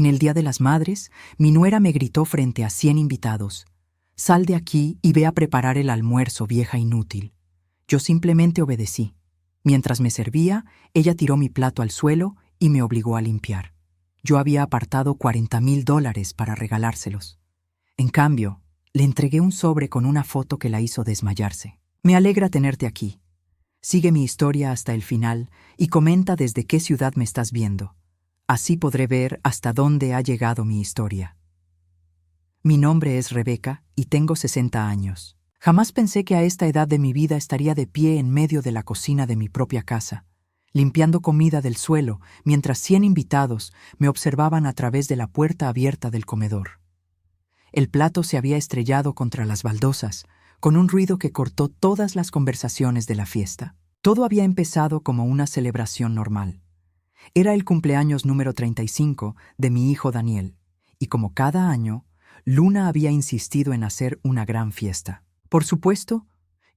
el Día de las Madres, mi nuera me gritó frente a 100 invitados: «Sal de aquí y ve a preparar el almuerzo, vieja inútil». Yo simplemente obedecí. Mientras me servía, ella tiró mi plato al suelo y me obligó a limpiar. Yo había apartado $40,000 para regalárselos. En cambio, le entregué un sobre con una foto que la hizo desmayarse. «Me alegra tenerte aquí. Sigue mi historia hasta el final y comenta desde qué ciudad me estás viendo. Así podré ver hasta dónde ha llegado mi historia». Mi nombre es Rebeca y tengo 60 años. Jamás pensé que a esta edad de mi vida estaría de pie en medio de la cocina de mi propia casa, limpiando comida del suelo mientras 100 invitados me observaban a través de la puerta abierta del comedor. El plato se había estrellado contra las baldosas, con un ruido que cortó todas las conversaciones de la fiesta. Todo había empezado como una celebración normal. Era el cumpleaños número 35 de mi hijo Daniel, y como cada año, Luna había insistido en hacer una gran fiesta. Por supuesto,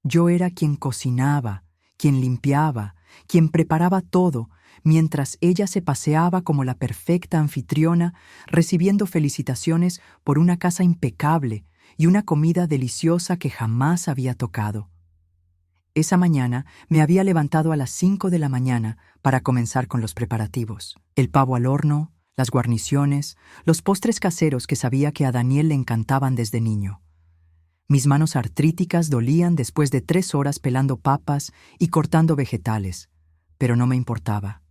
yo era quien cocinaba, quien limpiaba, quien preparaba todo, mientras ella se paseaba como la perfecta anfitriona, recibiendo felicitaciones por una casa impecable y una comida deliciosa que jamás había tocado. Esa mañana me había levantado a las 5 de la mañana para comenzar con los preparativos. El pavo al horno, las guarniciones, los postres caseros que sabía que a Daniel le encantaban desde niño. Mis manos artríticas dolían después de 3 horas pelando papas y cortando vegetales, pero no me importaba.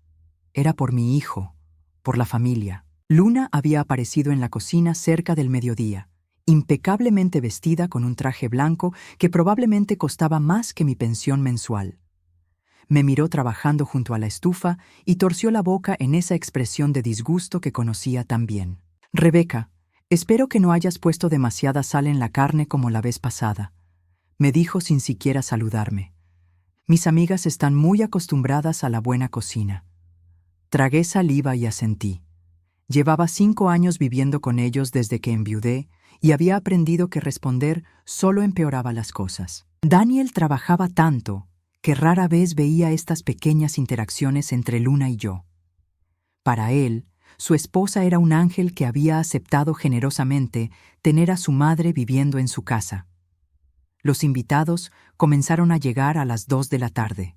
Era por mi hijo, por la familia. Luna había aparecido en la cocina cerca del mediodía, impecablemente vestida con un traje blanco que probablemente costaba más que mi pensión mensual. Me miró trabajando junto a la estufa y torció la boca en esa expresión de disgusto que conocía tan bien. «Rebeca, espero que no hayas puesto demasiada sal en la carne como la vez pasada», me dijo sin siquiera saludarme. «Mis amigas están muy acostumbradas a la buena cocina». Tragué saliva y asentí. Llevaba 5 años viviendo con ellos desde que enviudé y había aprendido que responder solo empeoraba las cosas. Daniel trabajaba tanto que rara vez veía estas pequeñas interacciones entre Luna y yo. Para él, su esposa era un ángel que había aceptado generosamente tener a su madre viviendo en su casa. Los invitados comenzaron a llegar a las 2 de la tarde.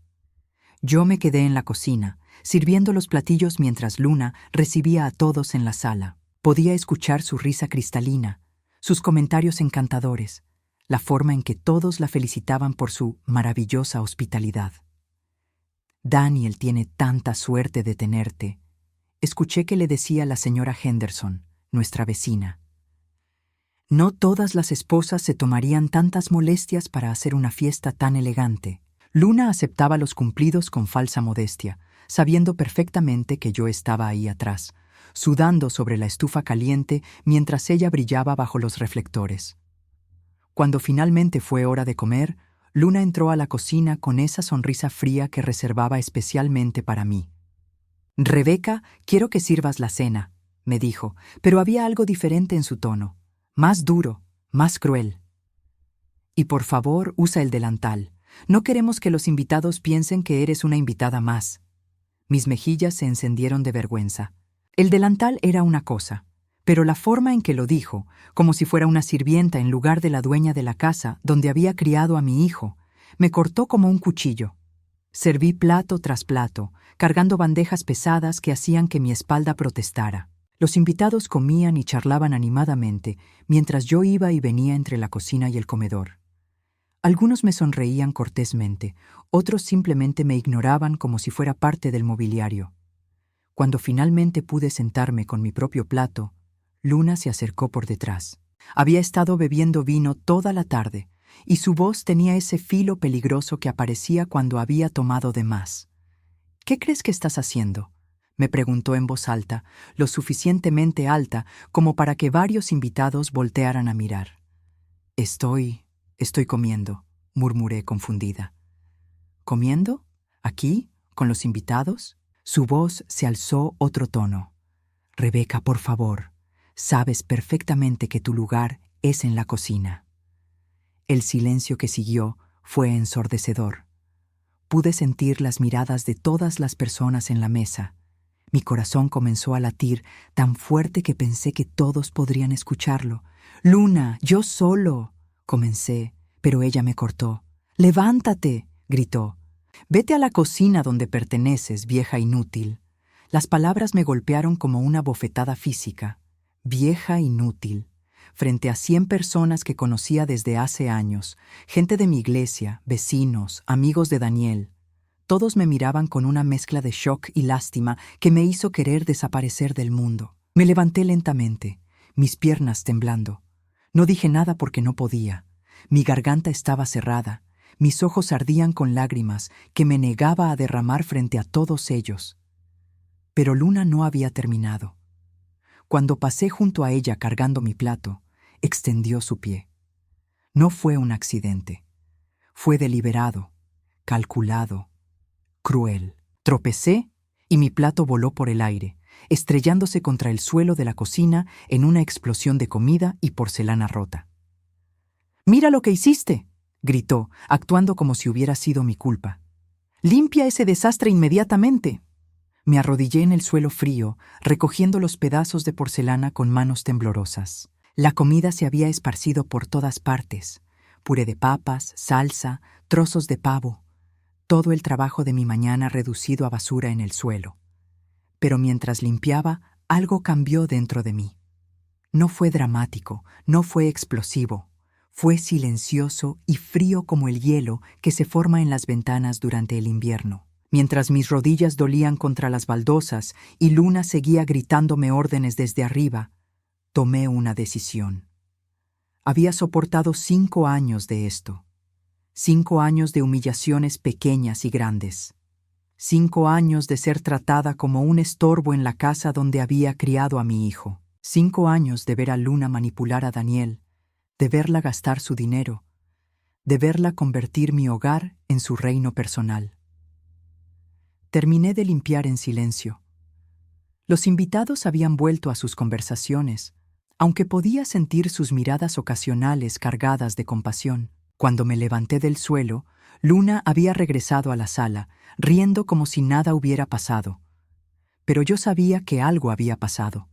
Yo me quedé en la cocina, sirviendo los platillos mientras Luna recibía a todos en la sala. Podía escuchar su risa cristalina, sus comentarios encantadores, la forma en que todos la felicitaban por su maravillosa hospitalidad. «Daniel tiene tanta suerte de tenerte», escuché que le decía la señora Henderson, nuestra vecina. No todas las esposas se tomarían tantas molestias para hacer una fiesta tan elegante. Luna aceptaba los cumplidos con falsa modestia, sabiendo perfectamente que yo estaba ahí atrás, sudando sobre la estufa caliente mientras ella brillaba bajo los reflectores. Cuando finalmente fue hora de comer, Luna entró a la cocina con esa sonrisa fría que reservaba especialmente para mí. «Rebeca, quiero que sirvas la cena», me dijo, pero había algo diferente en su tono, más duro, más cruel. «Y por favor, usa el delantal. No queremos que los invitados piensen que eres una invitada más». Mis mejillas se encendieron de vergüenza. El delantal era una cosa, pero la forma en que lo dijo, como si fuera una sirvienta en lugar de la dueña de la casa donde había criado a mi hijo, me cortó como un cuchillo. Serví plato tras plato, cargando bandejas pesadas que hacían que mi espalda protestara. Los invitados comían y charlaban animadamente, mientras yo iba y venía entre la cocina y el comedor. Algunos me sonreían cortésmente, otros simplemente me ignoraban como si fuera parte del mobiliario. Cuando finalmente pude sentarme con mi propio plato, Luna se acercó por detrás. Había estado bebiendo vino toda la tarde, y su voz tenía ese filo peligroso que aparecía cuando había tomado de más. «¿Qué crees que estás haciendo?», me preguntó en voz alta, lo suficientemente alta como para que varios invitados voltearan a mirar. Estoy comiendo», murmuré confundida. «¿Comiendo? ¿Aquí? ¿Con los invitados?». Su voz se alzó otro tono. «Rebeca, por favor, sabes perfectamente que tu lugar es en la cocina». El silencio que siguió fue ensordecedor. Pude sentir las miradas de todas las personas en la mesa, Mi corazón comenzó a latir tan fuerte que pensé que todos podrían escucharlo. «Luna, yo solo», comencé, pero ella me cortó. «Levántate», gritó. «Vete a la cocina donde perteneces, vieja inútil». Las palabras me golpearon como una bofetada física. Vieja inútil. Frente a 100 personas que conocía desde hace años, gente de mi iglesia, vecinos, amigos de Daniel. Todos me miraban con una mezcla de shock y lástima que me hizo querer desaparecer del mundo. Me levanté lentamente, mis piernas temblando. No dije nada porque no podía. Mi garganta estaba cerrada, mis ojos ardían con lágrimas que me negaba a derramar frente a todos ellos. Pero Luna no había terminado. Cuando pasé junto a ella cargando mi plato, extendió su pie. No fue un accidente. Fue deliberado, calculado, cruel. Tropecé y mi plato voló por el aire, estrellándose contra el suelo de la cocina en una explosión de comida y porcelana rota. «¡Mira lo que hiciste!», gritó, actuando como si hubiera sido mi culpa. «¡Limpia ese desastre inmediatamente!». Me arrodillé en el suelo frío, recogiendo los pedazos de porcelana con manos temblorosas. La comida se había esparcido por todas partes. Puré de papas, salsa, trozos de pavo. Todo el trabajo de mi mañana reducido a basura en el suelo. Pero mientras limpiaba, algo cambió dentro de mí. No fue dramático, no fue explosivo. Fue silencioso y frío como el hielo que se forma en las ventanas durante el invierno. Mientras mis rodillas dolían contra las baldosas y Luna seguía gritándome órdenes desde arriba, tomé una decisión. Había soportado 5 años de esto. 5 años de humillaciones pequeñas y grandes. 5 años de ser tratada como un estorbo en la casa donde había criado a mi hijo. 5 años de ver a Luna manipular a Daniel, de verla gastar su dinero, de verla convertir mi hogar en su reino personal. Terminé de limpiar en silencio. Los invitados habían vuelto a sus conversaciones, aunque podía sentir sus miradas ocasionales cargadas de compasión. Cuando me levanté del suelo, Luna había regresado a la sala, riendo como si nada hubiera pasado. Pero yo sabía que algo había pasado.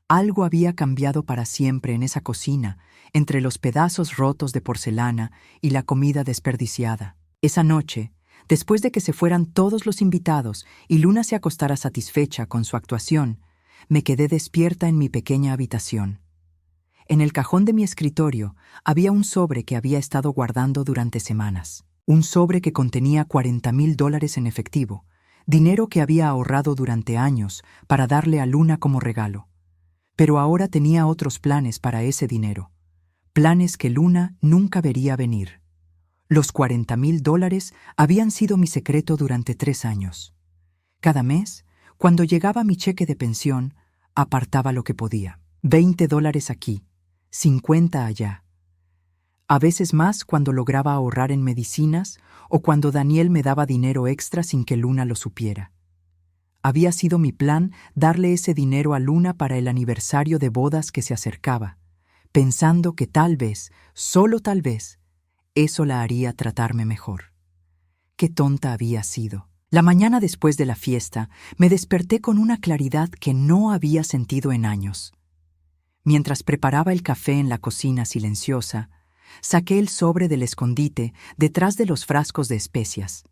Algo había cambiado para siempre en esa cocina, entre los pedazos rotos de porcelana y la comida desperdiciada. Esa noche, después de que se fueran todos los invitados y Luna se acostara satisfecha con su actuación, me quedé despierta en mi pequeña habitación. En el cajón de mi escritorio había un sobre que había estado guardando durante semanas. Un sobre que contenía $40,000 en efectivo, dinero que había ahorrado durante años para darle a Luna como regalo. Pero ahora tenía otros planes para ese dinero. Planes que Luna nunca vería venir. Los $40,000 habían sido mi secreto durante 3 años. Cada mes, cuando llegaba mi cheque de pensión, apartaba lo que podía. $20 aquí, 50 allá. A veces más cuando lograba ahorrar en medicinas o cuando Daniel me daba dinero extra sin que Luna lo supiera. Había sido mi plan darle ese dinero a Luna para el aniversario de bodas que se acercaba, pensando que tal vez, solo tal vez, eso la haría tratarme mejor. Qué tonta había sido. La mañana después de la fiesta, me desperté con una claridad que no había sentido en años. Mientras preparaba el café en la cocina silenciosa, saqué el sobre del escondite detrás de los frascos de especias.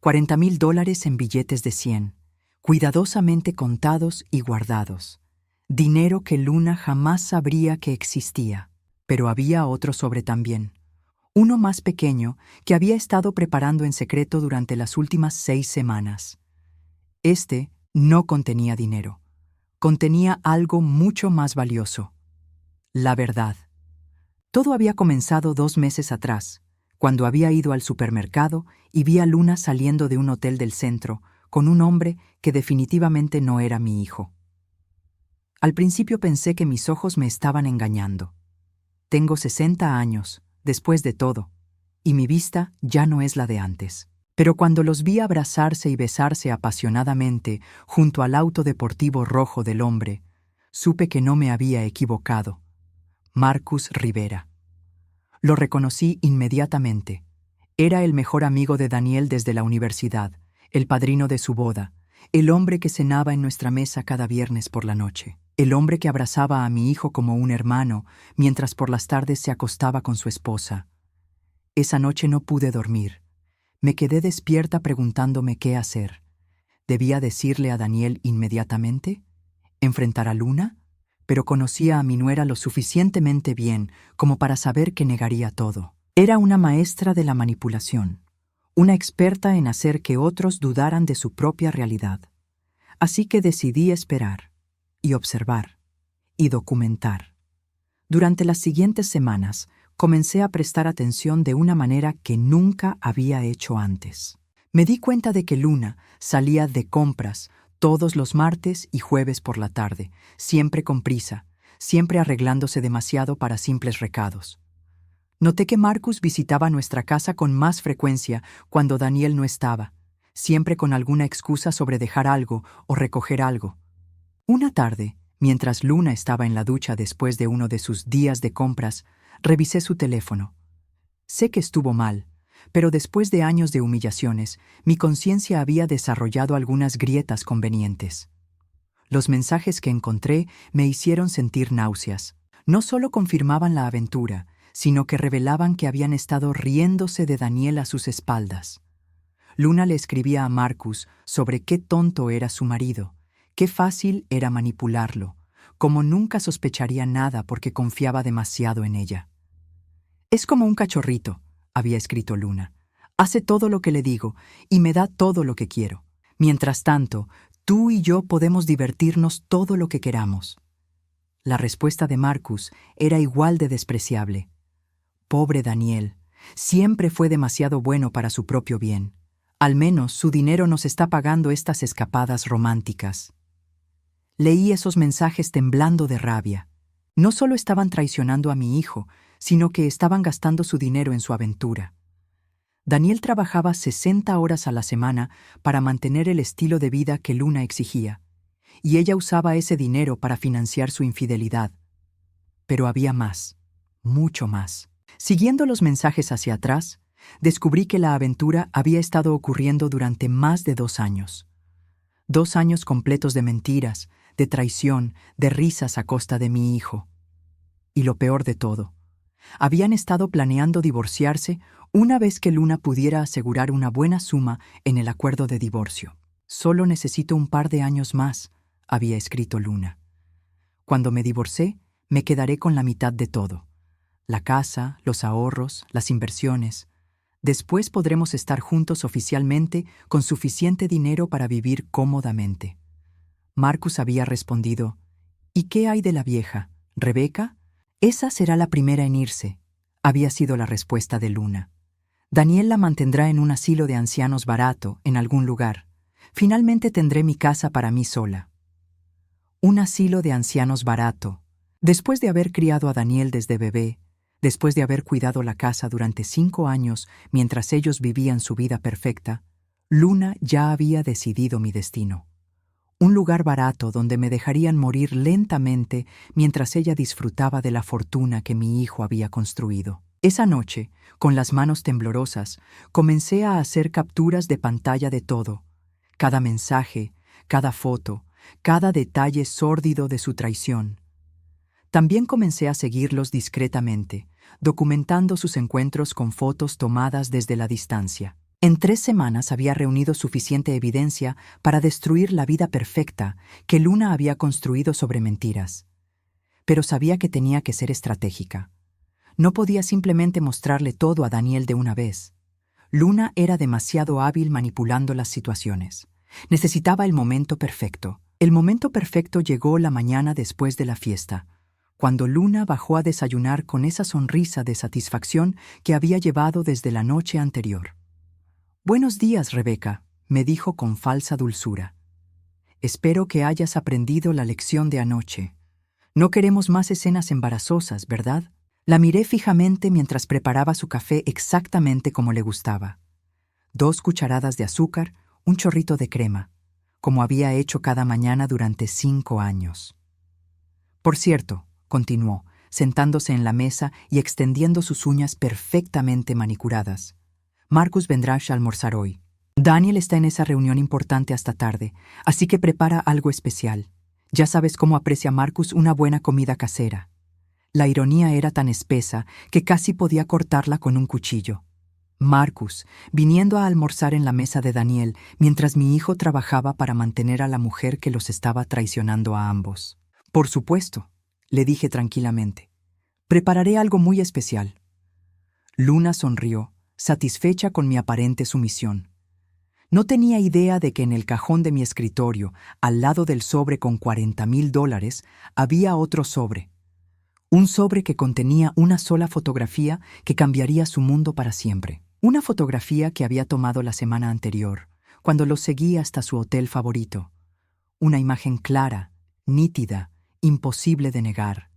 $40,000 en billetes de 100, cuidadosamente contados y guardados. Dinero que Luna jamás sabría que existía. Pero había otro sobre también. Uno más pequeño que había estado preparando en secreto durante las últimas 6 semanas. Este no contenía dinero. Contenía algo mucho más valioso. La verdad. Todo había comenzado 2 meses atrás, cuando había ido al supermercado y vi a Luna saliendo de un hotel del centro con un hombre que definitivamente no era mi hijo. Al principio pensé que mis ojos me estaban engañando. Tengo 60 años, después de todo, y mi vista ya no es la de antes. Pero cuando los vi abrazarse y besarse apasionadamente junto al auto deportivo rojo del hombre, supe que no me había equivocado. Marcus Rivera. Lo reconocí inmediatamente. Era el mejor amigo de Daniel desde la universidad, el padrino de su boda, el hombre que cenaba en nuestra mesa cada viernes por la noche, el hombre que abrazaba a mi hijo como un hermano mientras por las tardes se acostaba con su esposa. Esa noche no pude dormir. Me quedé despierta preguntándome qué hacer. ¿Debía decirle a Daniel inmediatamente? ¿Enfrentar a Luna? Pero conocía a mi nuera lo suficientemente bien como para saber que negaría todo. Era una maestra de la manipulación, una experta en hacer que otros dudaran de su propia realidad. Así que decidí esperar, y observar, y documentar. Durante las siguientes semanas, comencé a prestar atención de una manera que nunca había hecho antes. Me di cuenta de que Luna salía de compras todos los martes y jueves por la tarde, siempre con prisa, siempre arreglándose demasiado para simples recados. Noté que Marcus visitaba nuestra casa con más frecuencia cuando Daniel no estaba, siempre con alguna excusa sobre dejar algo o recoger algo. Una tarde, mientras Luna estaba en la ducha después de uno de sus días de compras, revisé su teléfono. Sé que estuvo mal, pero después de años de humillaciones, mi conciencia había desarrollado algunas grietas convenientes. Los mensajes que encontré me hicieron sentir náuseas. No solo confirmaban la aventura, sino que revelaban que habían estado riéndose de Daniel a sus espaldas. Luna le escribía a Marcus sobre qué tonto era su marido, qué fácil era manipularlo, como nunca sospecharía nada porque confiaba demasiado en ella. «Es como un cachorrito», había escrito Luna. «Hace todo lo que le digo y me da todo lo que quiero. Mientras tanto, tú y yo podemos divertirnos todo lo que queramos». La respuesta de Marcus era igual de despreciable. Pobre Daniel, siempre fue demasiado bueno para su propio bien. Al menos su dinero nos está pagando estas escapadas románticas. Leí esos mensajes temblando de rabia. No solo estaban traicionando a mi hijo, sino que estaban gastando su dinero en su aventura. Daniel trabajaba 60 horas a la semana para mantener el estilo de vida que Luna exigía, y ella usaba ese dinero para financiar su infidelidad. Pero había más, mucho más. Siguiendo los mensajes hacia atrás, descubrí que la aventura había estado ocurriendo durante más de 2 años. 2 años completos de mentiras, de traición, de risas a costa de mi hijo. Y lo peor de todo, habían estado planeando divorciarse una vez que Luna pudiera asegurar una buena suma en el acuerdo de divorcio. «Solo necesito un par de años más», había escrito Luna. «Cuando me divorcie, me quedaré con la mitad de todo. La casa, los ahorros, las inversiones. Después podremos estar juntos oficialmente con suficiente dinero para vivir cómodamente». Marcus había respondido: «¿Y qué hay de la vieja? ¿Rebeca?» «Esa será la primera en irse», había sido la respuesta de Luna. «Daniel la mantendrá en un asilo de ancianos barato, en algún lugar. Finalmente tendré mi casa para mí sola». Un asilo de ancianos barato. Después de haber criado a Daniel desde bebé, después de haber cuidado la casa durante 5 años mientras ellos vivían su vida perfecta, Luna ya había decidido mi destino. Un lugar barato donde me dejarían morir lentamente mientras ella disfrutaba de la fortuna que mi hijo había construido. Esa noche, con las manos temblorosas, comencé a hacer capturas de pantalla de todo. Cada mensaje, cada foto, cada detalle sórdido de su traición. También comencé a seguirlos discretamente, documentando sus encuentros con fotos tomadas desde la distancia. En 3 semanas había reunido suficiente evidencia para destruir la vida perfecta que Luna había construido sobre mentiras. Pero sabía que tenía que ser estratégica. No podía simplemente mostrarle todo a Daniel de una vez. Luna era demasiado hábil manipulando las situaciones. Necesitaba el momento perfecto. El momento perfecto llegó la mañana después de la fiesta, cuando Luna bajó a desayunar con esa sonrisa de satisfacción que había llevado desde la noche anterior. «Buenos días, Rebeca», me dijo con falsa dulzura. «Espero que hayas aprendido la lección de anoche. No queremos más escenas embarazosas, ¿verdad?». La miré fijamente mientras preparaba su café exactamente como le gustaba. 2 cucharadas de azúcar, un chorrito de crema, como había hecho cada mañana durante 5 años. «Por cierto», continuó, sentándose en la mesa y extendiendo sus uñas perfectamente manicuradas, «Marcus vendrá a almorzar hoy. Daniel está en esa reunión importante hasta tarde, así que prepara algo especial. Ya sabes cómo aprecia Marcus una buena comida casera. La ironía era tan espesa que casi podía cortarla con un cuchillo. Marcus, viniendo a almorzar en la mesa de Daniel mientras mi hijo trabajaba para mantener a la mujer que los estaba traicionando a ambos. Por supuesto, le dije tranquilamente. Prepararé algo muy especial. Luna sonrió, satisfecha con mi aparente sumisión. No tenía idea de que en el cajón de mi escritorio, al lado del sobre con $40,000, había otro sobre. Un sobre que contenía una sola fotografía que cambiaría su mundo para siempre. Una fotografía que había tomado la semana anterior, cuando lo seguí hasta su hotel favorito. Una imagen clara, nítida, imposible de negar.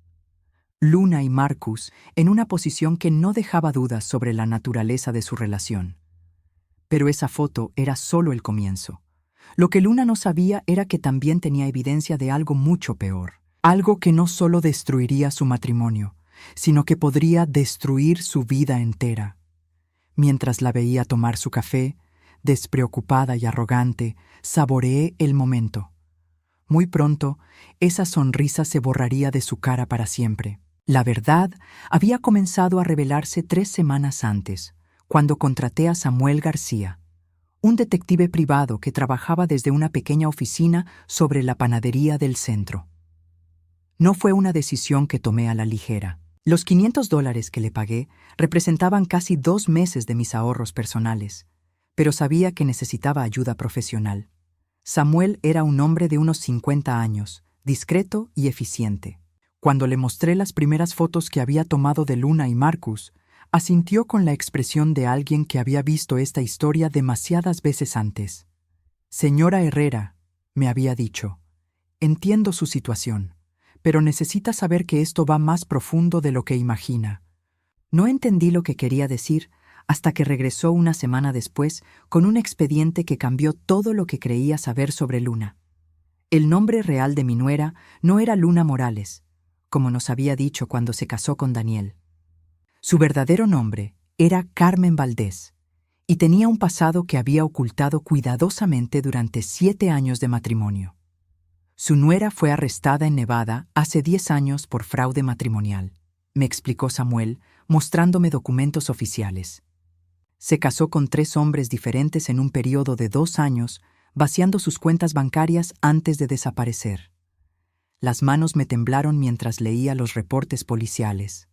Luna y Marcus en una posición que no dejaba dudas sobre la naturaleza de su relación. Pero esa foto era solo el comienzo. Lo que Luna no sabía era que también tenía evidencia de algo mucho peor. Algo que no solo destruiría su matrimonio, sino que podría destruir su vida entera. Mientras la veía tomar su café, despreocupada y arrogante, saboreé el momento. Muy pronto, esa sonrisa se borraría de su cara para siempre. La verdad había comenzado a revelarse 3 semanas antes, cuando contraté a Samuel García, un detective privado que trabajaba desde una pequeña oficina sobre la panadería del centro. No fue una decisión que tomé a la ligera. Los $500 que le pagué representaban casi 2 meses de mis ahorros personales, pero sabía que necesitaba ayuda profesional. Samuel era un hombre de unos 50 años, discreto y eficiente. Cuando le mostré las primeras fotos que había tomado de Luna y Marcus, asintió con la expresión de alguien que había visto esta historia demasiadas veces antes. «Señora Herrera», me había dicho, «entiendo su situación, pero necesita saber que esto va más profundo de lo que imagina». No entendí lo que quería decir hasta que regresó una semana después con un expediente que cambió todo lo que creía saber sobre Luna. El nombre real de mi nuera no era Luna Morales, como nos había dicho cuando se casó con Daniel. Su verdadero nombre era Carmen Valdés, y tenía un pasado que había ocultado cuidadosamente durante 7 años de matrimonio. Su nuera fue arrestada en Nevada hace 10 años por fraude matrimonial, me explicó Samuel, mostrándome documentos oficiales. Se casó con 3 hombres diferentes en un periodo de 2 años, vaciando sus cuentas bancarias antes de desaparecer. Las manos me temblaron mientras leía los reportes policiales.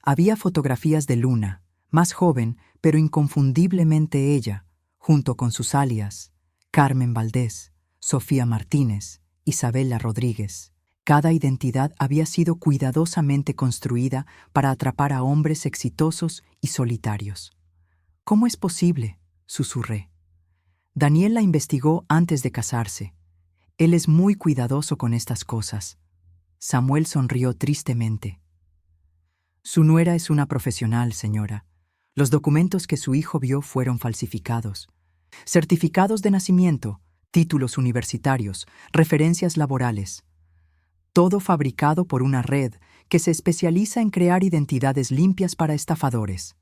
Había fotografías de Luna, más joven, pero inconfundiblemente ella, junto con sus alias, Carmen Valdés, Sofía Martínez, Isabela Rodríguez. Cada identidad había sido cuidadosamente construida para atrapar a hombres exitosos y solitarios. «¿Cómo es posible?», susurré. Daniel la investigó antes de casarse. Él es muy cuidadoso con estas cosas. Samuel sonrió tristemente. «Su nuera es una profesional, señora. Los documentos que su hijo vio fueron falsificados. Certificados de nacimiento, títulos universitarios, referencias laborales. Todo fabricado por una red que se especializa en crear identidades limpias para estafadores».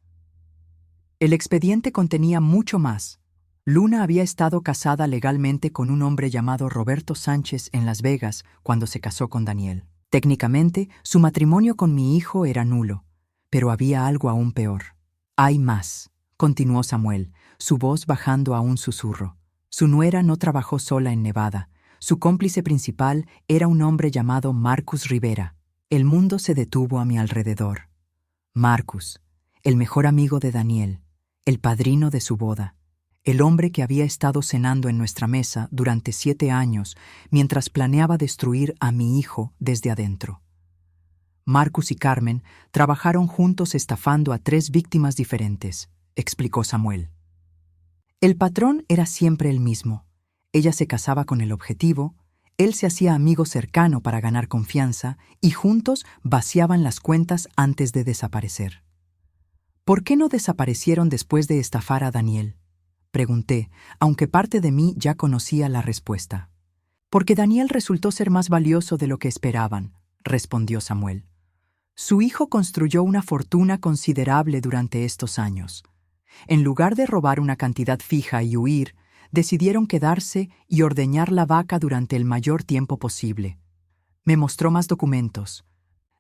El expediente contenía mucho más. Luna había estado casada legalmente con un hombre llamado Roberto Sánchez en Las Vegas cuando se casó con Daniel. Técnicamente, su matrimonio con mi hijo era nulo, pero había algo aún peor. «Hay más», continuó Samuel, su voz bajando a un susurro. Su nuera no trabajó sola en Nevada. Su cómplice principal era un hombre llamado Marcus Rivera. El mundo se detuvo a mi alrededor. Marcus, el mejor amigo de Daniel, el padrino de su boda, el hombre que había estado cenando en nuestra mesa durante 7 años mientras planeaba destruir a mi hijo desde adentro. Marcus y Carmen trabajaron juntos estafando a 3 víctimas diferentes, explicó Samuel. El patrón era siempre el mismo. Ella se casaba con el objetivo, él se hacía amigo cercano para ganar confianza y juntos vaciaban las cuentas antes de desaparecer. «¿Por qué no desaparecieron después de estafar a Daniel?», pregunté, aunque parte de mí ya conocía la respuesta. «Porque Daniel resultó ser más valioso de lo que esperaban», respondió Samuel. «Su hijo construyó una fortuna considerable durante estos años. En lugar de robar una cantidad fija y huir, decidieron quedarse y ordeñar la vaca durante el mayor tiempo posible. Me mostró más documentos,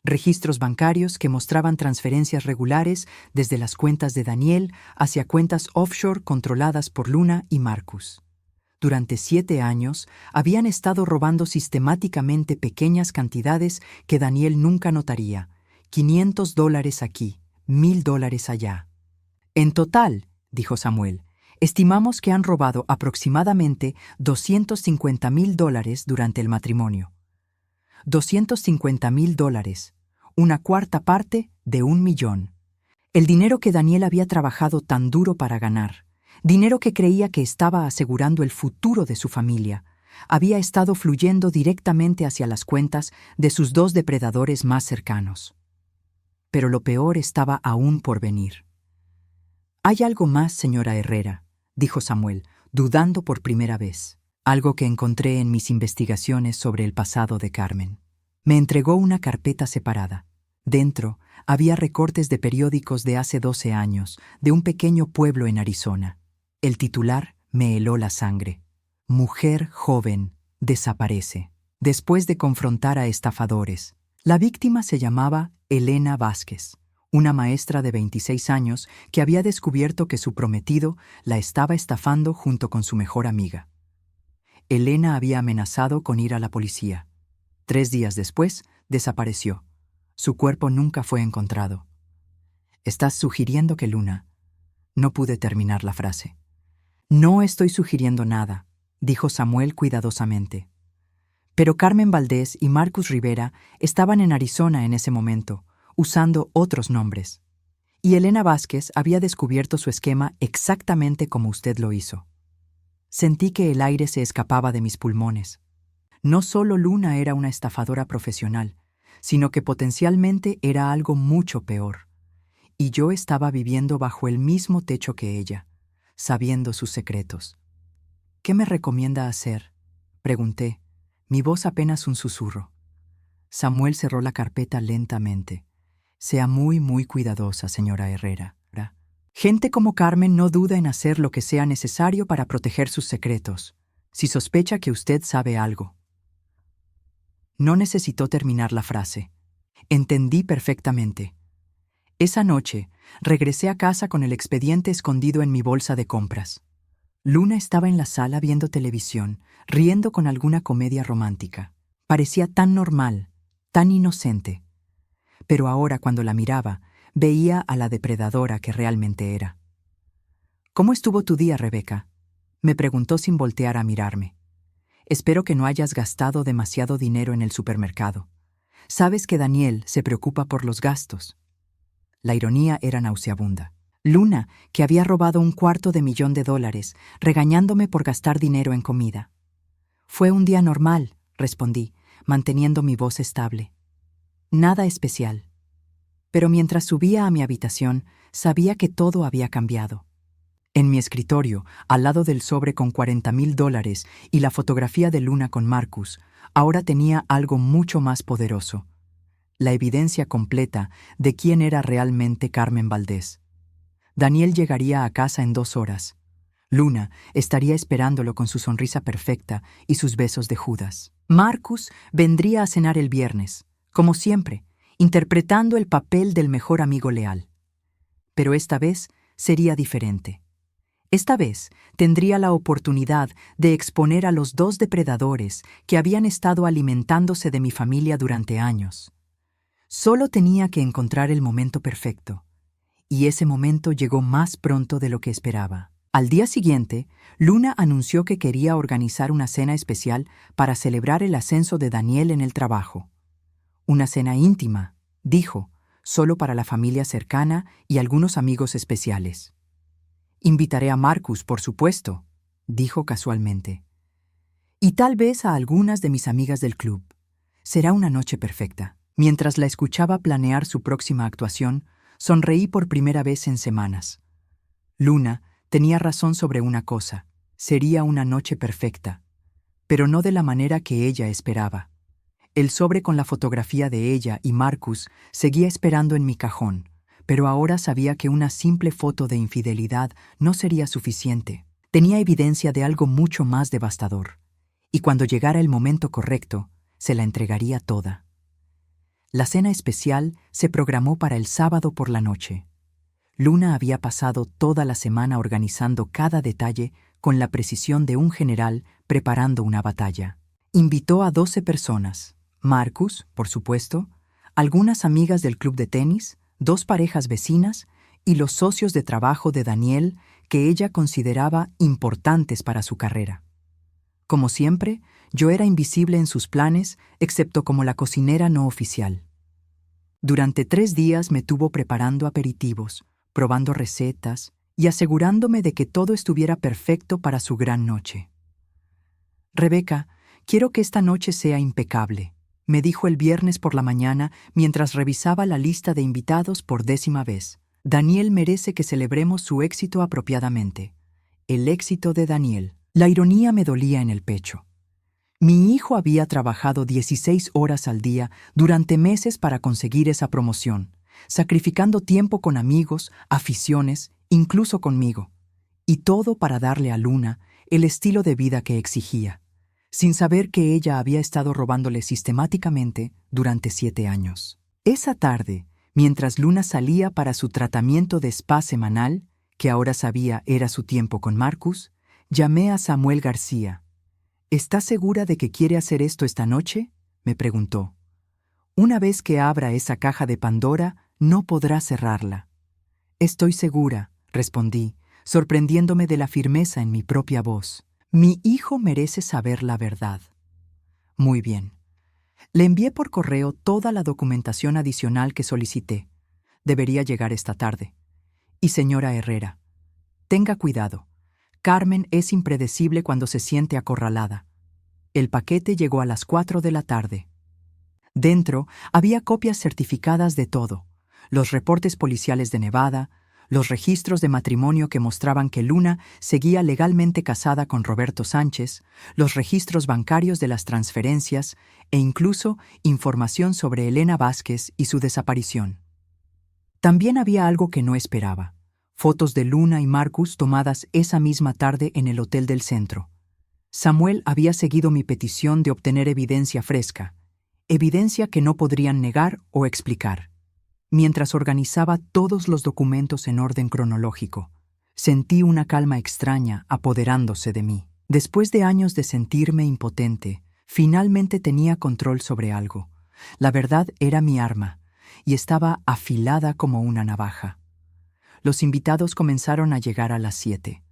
registros bancarios que mostraban transferencias regulares desde las cuentas de Daniel hacia cuentas offshore controladas por Luna y Marcus. Durante 7 años habían estado robando sistemáticamente pequeñas cantidades que Daniel nunca notaría, $500 aquí, $1,000 allá. En total, dijo Samuel, estimamos que han robado aproximadamente $250,000 durante el matrimonio. $250,000, una cuarta parte de 1,000,000. El dinero que Daniel había trabajado tan duro para ganar, dinero que creía que estaba asegurando el futuro de su familia, había estado fluyendo directamente hacia las cuentas de sus 2 depredadores más cercanos. Pero lo peor estaba aún por venir. «Hay algo más, señora Herrera», dijo Samuel, dudando por primera vez. Algo que encontré en mis investigaciones sobre el pasado de Carmen. Me entregó una carpeta separada. Dentro había recortes de periódicos de hace 12 años, de un pequeño pueblo en Arizona. El titular me heló la sangre. Mujer joven desaparece. Después de confrontar a estafadores. La víctima se llamaba Elena Vázquez, una maestra de 26 años que había descubierto que su prometido la estaba estafando junto con su mejor amiga. Elena había amenazado con ir a la policía. 3 días después, desapareció. Su cuerpo nunca fue encontrado. «¿Estás sugiriendo que Luna?» No pude terminar la frase. «No estoy sugiriendo nada», dijo Samuel cuidadosamente. Pero Carmen Valdés y Marcus Rivera estaban en Arizona en ese momento, usando otros nombres. Y Elena Vázquez había descubierto su esquema exactamente como usted lo hizo. Sentí que el aire se escapaba de mis pulmones. No solo Luna era una estafadora profesional, sino que potencialmente era algo mucho peor. Y yo estaba viviendo bajo el mismo techo que ella, sabiendo sus secretos. «¿Qué me recomienda hacer?», pregunté, mi voz apenas un susurro. Samuel cerró la carpeta lentamente. «Sea muy, muy cuidadosa, señora Herrera. Gente como Carmen no duda en hacer lo que sea necesario para proteger sus secretos, si sospecha que usted sabe algo». No necesitó terminar la frase. Entendí perfectamente. Esa noche, regresé a casa con el expediente escondido en mi bolsa de compras. Luna estaba en la sala viendo televisión, riendo con alguna comedia romántica. Parecía tan normal, tan inocente. Pero ahora, cuando la miraba, veía a la depredadora que realmente era. «¿Cómo estuvo tu día, Rebeca?», me preguntó sin voltear a mirarme. «Espero que no hayas gastado demasiado dinero en el supermercado. Sabes que Daniel se preocupa por los gastos». La ironía era nauseabunda. Luna, que había robado $250,000, regañándome por gastar dinero en comida. «Fue un día normal», respondí, manteniendo mi voz estable. «Nada especial». Pero mientras subía a mi habitación, sabía que todo había cambiado. En mi escritorio, al lado del sobre con $40,000 y la fotografía de Luna con Marcus, ahora tenía algo mucho más poderoso. La evidencia completa de quién era realmente Carmen Valdés. Daniel llegaría a casa en 2 horas. Luna estaría esperándolo con su sonrisa perfecta y sus besos de Judas. Marcus vendría a cenar el viernes, como siempre, interpretando el papel del mejor amigo leal. Pero esta vez sería diferente. Esta vez tendría la oportunidad de exponer a los 2 depredadores que habían estado alimentándose de mi familia durante años. Solo tenía que encontrar el momento perfecto, y ese momento llegó más pronto de lo que esperaba. Al día siguiente, Luna anunció que quería organizar una cena especial para celebrar el ascenso de Daniel en el trabajo. Una cena íntima, dijo, solo para la familia cercana y algunos amigos especiales. «Invitaré a Marcus, por supuesto», dijo casualmente. «Y tal vez a algunas de mis amigas del club. Será una noche perfecta». Mientras la escuchaba planear su próxima actuación, sonreí por primera vez en semanas. Luna tenía razón sobre una cosa: sería una noche perfecta, pero no de la manera que ella esperaba. El sobre con la fotografía de ella y Marcus seguía esperando en mi cajón, pero ahora sabía que una simple foto de infidelidad no sería suficiente. Tenía evidencia de algo mucho más devastador, y cuando llegara el momento correcto, se la entregaría toda. La cena especial se programó para el sábado por la noche. Luna había pasado toda la semana organizando cada detalle con la precisión de un general preparando una batalla. Invitó a 12 personas, Marcus, por supuesto, algunas amigas del club de tenis, 2 parejas vecinas y los socios de trabajo de Daniel que ella consideraba importantes para su carrera. Como siempre, yo era invisible en sus planes, excepto como la cocinera no oficial. Durante 3 días me tuvo preparando aperitivos, probando recetas y asegurándome de que todo estuviera perfecto para su gran noche. «Rebeca, quiero que esta noche sea impecable», me dijo el viernes por la mañana mientras revisaba la lista de invitados por 10ª vez. «Daniel merece que celebremos su éxito apropiadamente. El éxito de Daniel». La ironía me dolía en el pecho. Mi hijo había trabajado 16 horas al día durante meses para conseguir esa promoción, sacrificando tiempo con amigos, aficiones, incluso conmigo, y todo para darle a Luna el estilo de vida que exigía, sin saber que ella había estado robándole sistemáticamente durante 7 años. Esa tarde, mientras Luna salía para su tratamiento de spa semanal, que ahora sabía era su tiempo con Marcus, llamé a Samuel García. «¿Estás segura de que quiere hacer esto esta noche?», me preguntó. «Una vez que abra esa caja de Pandora, no podrá cerrarla». «Estoy segura», respondí, sorprendiéndome de la firmeza en mi propia voz. «Mi hijo merece saber la verdad». «Muy bien». Le envié por correo toda la documentación adicional que solicité. Debería llegar esta tarde. «Y señora Herrera, tenga cuidado. Carmen es impredecible cuando se siente acorralada». El paquete llegó a las 4 de la tarde. Dentro había copias certificadas de todo: los reportes policiales de Nevada, los registros de matrimonio que mostraban que Luna seguía legalmente casada con Roberto Sánchez, los registros bancarios de las transferencias e incluso información sobre Elena Vázquez y su desaparición. También había algo que no esperaba: fotos de Luna y Marcus tomadas esa misma tarde en el hotel del centro. Samuel había seguido mi petición de obtener evidencia fresca, evidencia que no podrían negar o explicar. Mientras organizaba todos los documentos en orden cronológico, sentí una calma extraña apoderándose de mí. Después de años de sentirme impotente, finalmente tenía control sobre algo. La verdad era mi arma, y estaba afilada como una navaja. Los invitados comenzaron a llegar a las 7.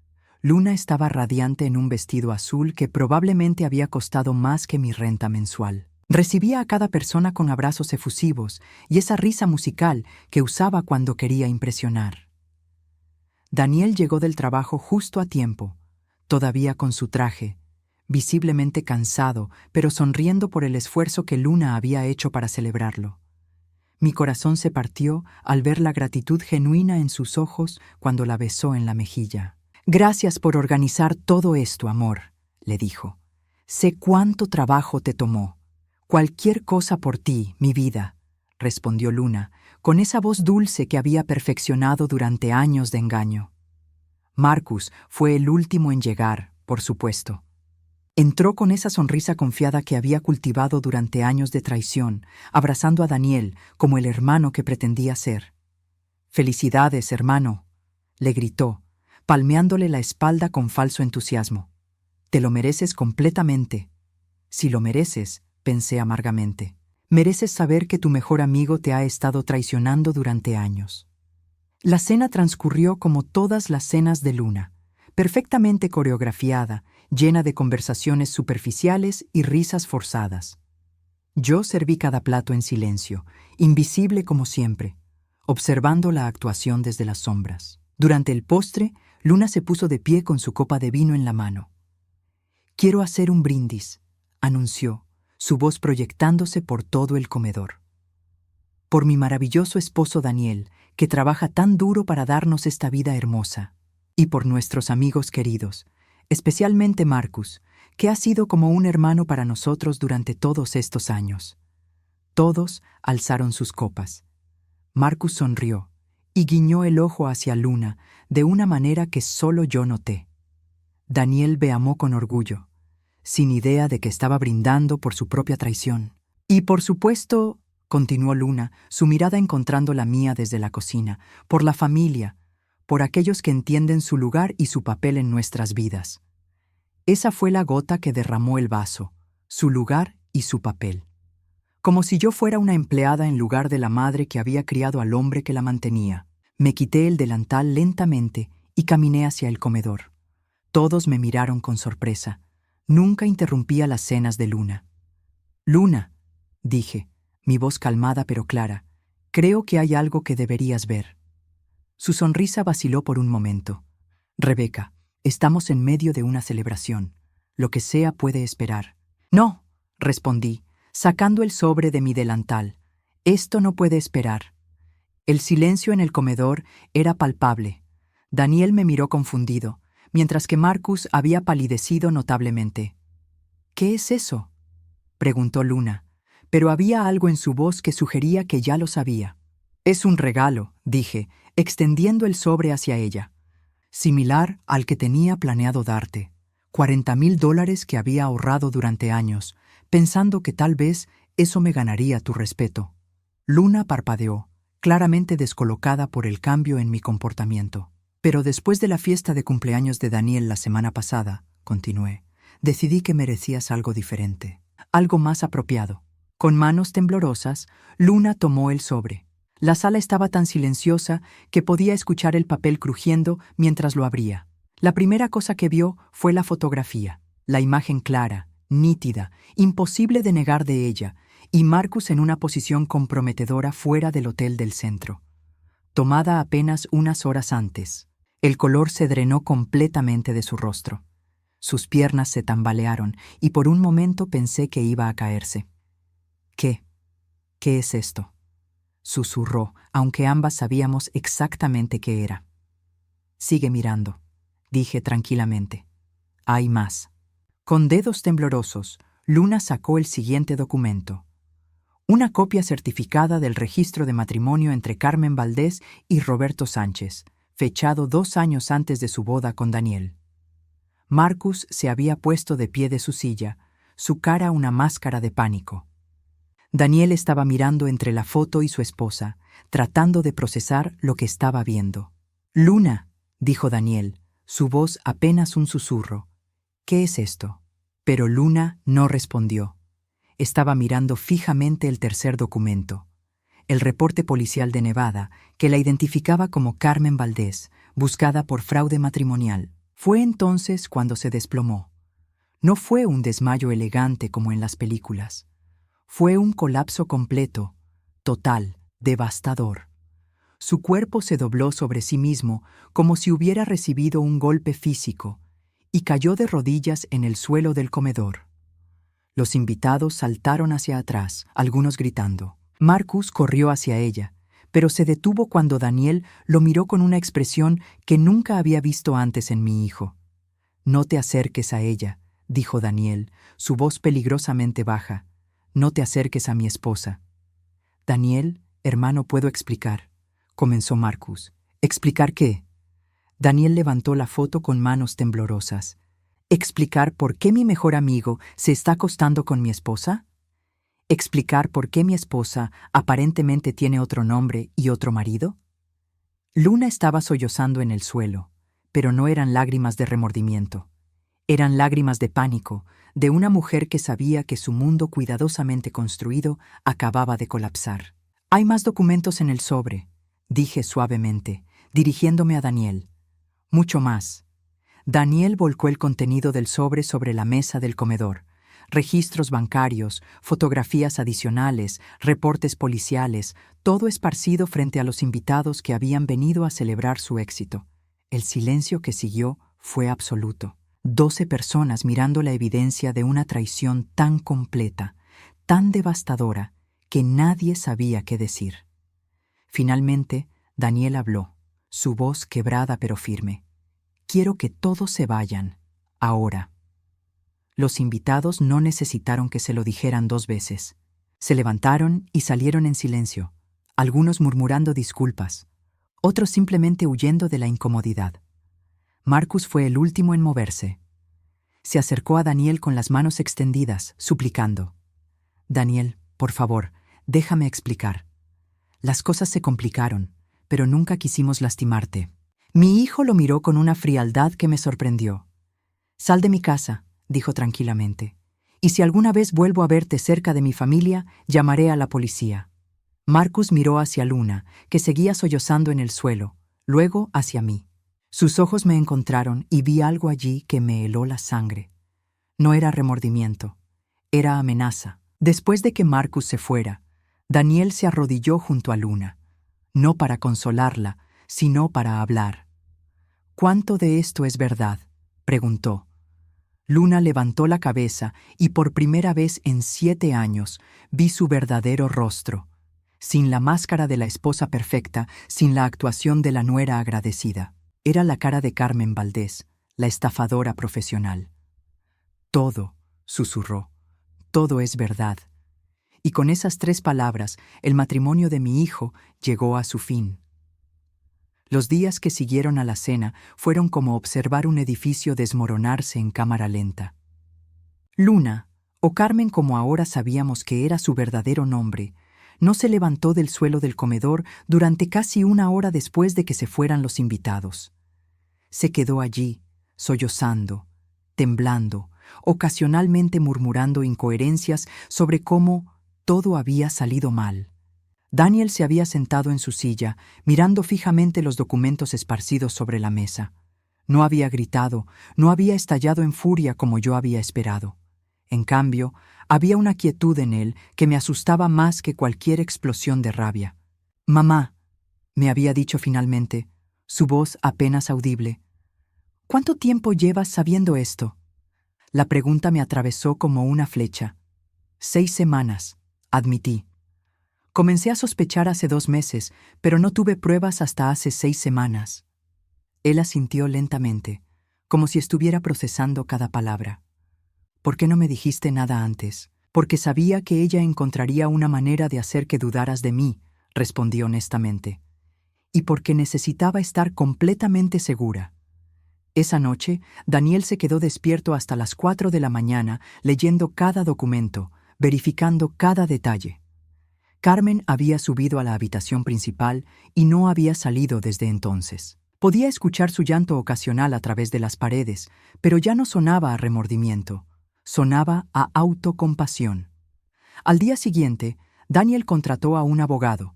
Luna estaba radiante en un vestido azul que probablemente había costado más que mi renta mensual. Recibía a cada persona con abrazos efusivos y esa risa musical que usaba cuando quería impresionar. Daniel llegó del trabajo justo a tiempo, todavía con su traje, visiblemente cansado, pero sonriendo por el esfuerzo que Luna había hecho para celebrarlo. Mi corazón se partió al ver la gratitud genuina en sus ojos cuando la besó en la mejilla. «Gracias por organizar todo esto, amor», le dijo. «Sé cuánto trabajo te tomó». «Cualquier cosa por ti, mi vida», respondió Luna, con esa voz dulce que había perfeccionado durante años de engaño. Marcus fue el último en llegar, por supuesto. Entró con esa sonrisa confiada que había cultivado durante años de traición, abrazando a Daniel como el hermano que pretendía ser. «Felicidades, hermano», le gritó, palmeándole la espalda con falso entusiasmo. «Te lo mereces completamente». «Si lo mereces», pensé amargamente, «mereces saber que tu mejor amigo te ha estado traicionando durante años». La cena transcurrió como todas las cenas de Luna, perfectamente coreografiada, llena de conversaciones superficiales y risas forzadas. Yo serví cada plato en silencio, invisible como siempre, observando la actuación desde las sombras. Durante el postre, Luna se puso de pie con su copa de vino en la mano. «Quiero hacer un brindis», anunció, su voz proyectándose por todo el comedor. «Por mi maravilloso esposo Daniel, que trabaja tan duro para darnos esta vida hermosa. Y por nuestros amigos queridos, especialmente Marcus, que ha sido como un hermano para nosotros durante todos estos años». Todos alzaron sus copas. Marcus sonrió y guiñó el ojo hacia Luna de una manera que solo yo noté. Daniel me amó con orgullo, sin idea de que estaba brindando por su propia traición. Y por supuesto, continuó Luna, su mirada encontrando la mía desde la cocina, por la familia, por aquellos que entienden su lugar y su papel en nuestras vidas. Esa fue la gota que derramó el vaso, su lugar y su papel. Como si yo fuera una empleada en lugar de la madre que había criado al hombre que la mantenía. Me quité el delantal lentamente y caminé hacia el comedor. Todos me miraron con sorpresa. Nunca interrumpía las cenas de Luna. «Luna», dije, mi voz calmada pero clara, «creo que hay algo que deberías ver». Su sonrisa vaciló por un momento. «Rebeca, estamos en medio de una celebración. Lo que sea puede esperar». «No», respondí, sacando el sobre de mi delantal. «Esto no puede esperar». El silencio en el comedor era palpable. Daniel me miró confundido, mientras que Marcus había palidecido notablemente. «¿Qué es eso?», preguntó Luna, pero había algo en su voz que sugería que ya lo sabía. «Es un regalo», dije, extendiendo el sobre hacia ella. «Similar al que tenía planeado darte. $40,000 que había ahorrado durante años, pensando que tal vez eso me ganaría tu respeto». Luna parpadeó, claramente descolocada por el cambio en mi comportamiento. «Pero después de la fiesta de cumpleaños de Daniel la semana pasada», continué, «decidí que merecías algo diferente, algo más apropiado». Con manos temblorosas, Luna tomó el sobre. La sala estaba tan silenciosa que podía escuchar el papel crujiendo mientras lo abría. La primera cosa que vio fue la fotografía, la imagen clara, nítida, imposible de negar de ella, y Marcus en una posición comprometedora fuera del hotel del centro. Tomada apenas unas horas antes, el color se drenó completamente de su rostro. Sus piernas se tambalearon y por un momento pensé que iba a caerse. «¿Qué? ¿Qué es esto?», susurró, aunque ambas sabíamos exactamente qué era. «Sigue mirando», dije tranquilamente. «Hay más». Con dedos temblorosos, Luna sacó el siguiente documento. Una copia certificada del registro de matrimonio entre Carmen Valdés y Roberto Sánchez, fechado 2 años antes de su boda con Daniel. Marcus se había puesto de pie de su silla, su cara una máscara de pánico. Daniel estaba mirando entre la foto y su esposa, tratando de procesar lo que estaba viendo. «Luna», dijo Daniel, su voz apenas un susurro. «¿Qué es esto?». Pero Luna no respondió. Estaba mirando fijamente el tercer documento, el reporte policial de Nevada, que la identificaba como Carmen Valdés, buscada por fraude matrimonial. Fue entonces cuando se desplomó. No fue un desmayo elegante como en las películas. Fue un colapso completo, total, devastador. Su cuerpo se dobló sobre sí mismo como si hubiera recibido un golpe físico y cayó de rodillas en el suelo del comedor. Los invitados saltaron hacia atrás, algunos gritando. Marcus corrió hacia ella, pero se detuvo cuando Daniel lo miró con una expresión que nunca había visto antes en mi hijo. «No te acerques a ella», dijo Daniel, su voz peligrosamente baja. «No te acerques a mi esposa». «Daniel, hermano, puedo explicar», comenzó Marcus. «¿Explicar qué?». Daniel levantó la foto con manos temblorosas. «¿Explicar por qué mi mejor amigo se está acostando con mi esposa? ¿Explicar por qué mi esposa aparentemente tiene otro nombre y otro marido?». Luna estaba sollozando en el suelo, pero no eran lágrimas de remordimiento. Eran lágrimas de pánico, de una mujer que sabía que su mundo cuidadosamente construido acababa de colapsar. «Hay más documentos en el sobre», dije suavemente, dirigiéndome a Daniel. «Mucho más». Daniel volcó el contenido del sobre la mesa del comedor. Registros bancarios, fotografías adicionales, reportes policiales, todo esparcido frente a los invitados que habían venido a celebrar su éxito. El silencio que siguió fue absoluto. 12 personas mirando la evidencia de una traición tan completa, tan devastadora, que nadie sabía qué decir. Finalmente, Daniel habló, su voz quebrada pero firme. «Quiero que todos se vayan, ahora». Los invitados no necesitaron que se lo dijeran 2 veces. Se levantaron y salieron en silencio, algunos murmurando disculpas, otros simplemente huyendo de la incomodidad. Marcus fue el último en moverse. Se acercó a Daniel con las manos extendidas, suplicando. «Daniel, por favor, déjame explicar. Las cosas se complicaron, pero nunca quisimos lastimarte». Mi hijo lo miró con una frialdad que me sorprendió. «Sal de mi casa», dijo tranquilamente, «y si alguna vez vuelvo a verte cerca de mi familia, llamaré a la policía». Marcus miró hacia Luna, que seguía sollozando en el suelo, luego hacia mí. Sus ojos me encontraron y vi algo allí que me heló la sangre. No era remordimiento, era amenaza. Después de que Marcus se fuera, Daniel se arrodilló junto a Luna, no para consolarla, sino para hablar. «¿Cuánto de esto es verdad?», preguntó. Luna levantó la cabeza y por primera vez en 7 años vi su verdadero rostro, sin la máscara de la esposa perfecta, sin la actuación de la nuera agradecida. Era la cara de Carmen Valdés, la estafadora profesional. «Todo», susurró, «todo es verdad». Y con esas 3 palabras, el matrimonio de mi hijo llegó a su fin. Los días que siguieron a la cena fueron como observar un edificio desmoronarse en cámara lenta. Luna, o Carmen como ahora sabíamos que era su verdadero nombre, no se levantó del suelo del comedor durante casi 1 hora después de que se fueran los invitados. Se quedó allí, sollozando, temblando, ocasionalmente murmurando incoherencias sobre cómo todo había salido mal. Daniel se había sentado en su silla, mirando fijamente los documentos esparcidos sobre la mesa. No había gritado, no había estallado en furia como yo había esperado. En cambio, había una quietud en él que me asustaba más que cualquier explosión de rabia. «Mamá», me había dicho finalmente, su voz apenas audible. «¿Cuánto tiempo llevas sabiendo esto?». La pregunta me atravesó como una flecha. 6 semanas, admití. Comencé a sospechar hace 2 meses, pero no tuve pruebas hasta hace 6 semanas. Él asintió lentamente, como si estuviera procesando cada palabra. «¿Por qué no me dijiste nada antes?». «Porque sabía que ella encontraría una manera de hacer que dudaras de mí», respondí honestamente. «Y porque necesitaba estar completamente segura». Esa noche, Daniel se quedó despierto hasta las 4 de la mañana, leyendo cada documento, verificando cada detalle. Carmen había subido a la habitación principal y no había salido desde entonces. Podía escuchar su llanto ocasional a través de las paredes, pero ya no sonaba a remordimiento, sonaba a autocompasión. Al día siguiente, Daniel contrató a un abogado.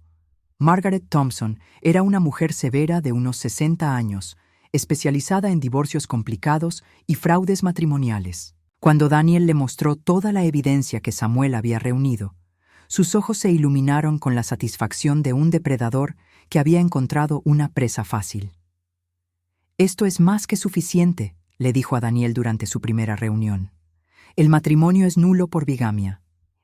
Margaret Thompson era una mujer severa de unos 60 años, especializada en divorcios complicados y fraudes matrimoniales. Cuando Daniel le mostró toda la evidencia que Samuel había reunido, sus ojos se iluminaron con la satisfacción de un depredador que había encontrado una presa fácil. «Esto es más que suficiente», le dijo a Daniel durante su primera reunión. «El matrimonio es nulo por bigamia.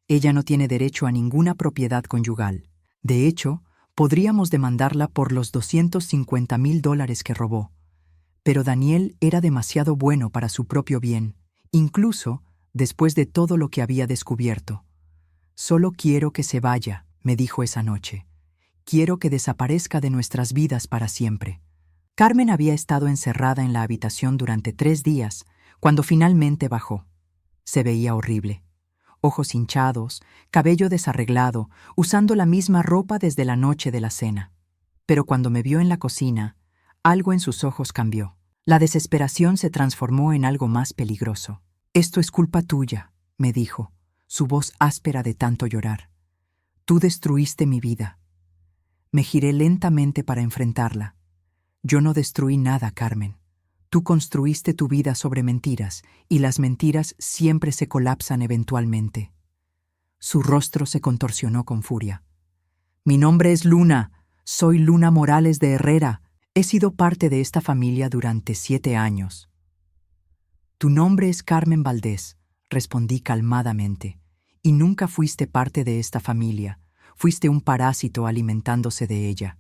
Ella no tiene derecho a ninguna propiedad conyugal. De hecho, podríamos demandarla por los $250,000 que robó. Pero Daniel era demasiado bueno para su propio bien, incluso después de todo lo que había descubierto. «Solo quiero que se vaya», me dijo esa noche. «Quiero que desaparezca de nuestras vidas para siempre». Carmen había estado encerrada en la habitación durante 3 días, cuando finalmente bajó. Se veía horrible. Ojos hinchados, cabello desarreglado, usando la misma ropa desde la noche de la cena. Pero cuando me vio en la cocina, algo en sus ojos cambió. La desesperación se transformó en algo más peligroso. «Esto es culpa tuya», me dijo, su voz áspera de tanto llorar. «Tú destruiste mi vida». Me giré lentamente para enfrentarla. «Yo no destruí nada, Carmen. Tú construiste tu vida sobre mentiras, y las mentiras siempre se colapsan eventualmente». Su rostro se contorsionó con furia. «Mi nombre es Luna. Soy Luna Morales de Herrera. He sido parte de esta familia durante 7 años». «Tu nombre es Carmen Valdés», respondí calmadamente, «y nunca fuiste parte de esta familia. Fuiste un parásito alimentándose de ella».